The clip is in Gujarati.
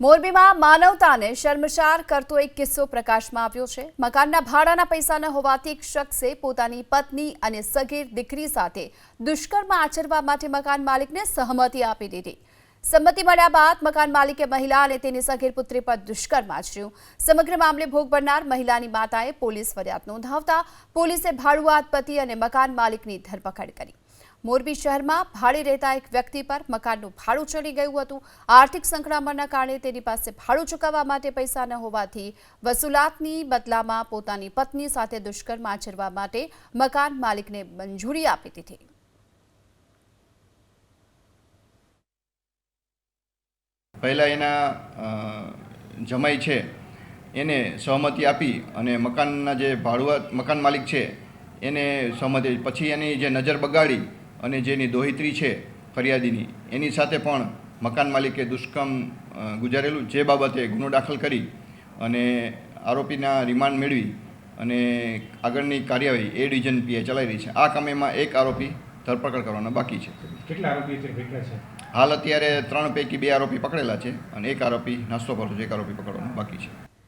મોરબીમાં માનવતાને શર્મસાર કરતો એક કિસ્સો પ્રકાશમાં આવ્યો છે। મકાનના ભાડાના પૈસા ન હોવાથી એક શખ્સે પોતાની પત્ની અને સગીર દીકરી સાથે દુષ્કર્મ આચરવા માટે મકાન માલિકને સહમતિ આપી દીધી। સંમતિ મળ્યા બાદ મકાન માલિકે મહિલા અને તેની સગીર પુત્રી પર દુષ્કર્મ આચર્યું। સમગ્ર મામલે ભોગ બનનાર મહિલાની માતાએ પોલીસ ફરિયાદ નોંધાવતા પોલીસે ભાડુઆત પતિ અને મકાન માલિકની ધરપકડ કરી। મોરબી શહેરમાં ભાડે રહેતા એક વ્યક્તિ પર મકાનનું ભાડું ચડી ગયું હતું। આર્થિક સંકળામણના કારણે તેની પાસે ભાડું ચૂકવવા માટે પૈસા ન હોવાથી વસૂલાતની બદલામાં પોતાની પત્ની સાથે દુષ્કર્મ આચરવા માટે મકાન માલિકને મંજૂરી આપી દીધી। પહેલા એના જમાઈ છે એને સહમતિ આપી અને મકાનના જે ભાડુઆત મકાન માલિક છે એને સહમતિ, પછી એની જે નજર બગાડી અને જેની દોહિત્રી છે ફરિયાદીની એની સાથે પણ મકાન માલિકે દુષ્કર્મ ગુજારેલું, જે બાબતે ગુનો દાખલ કરી અને આરોપીના રિમાન્ડ મેળવી અને આગળની કાર્યવાહી એ ડિવિઝન પીઆઈ ચલાવી રહી છે। આ કામમાં એક આરોપી ધરપકડ કરવાના બાકી છે। કેટલા આરોપી પકડ્યા છે? હાલ અત્યારે 3 પૈકી 2 આરોપી પકડેલા છે અને એક આરોપી નાસ્તો કરતો છે, એક આરોપી પકડવાનો બાકી છે।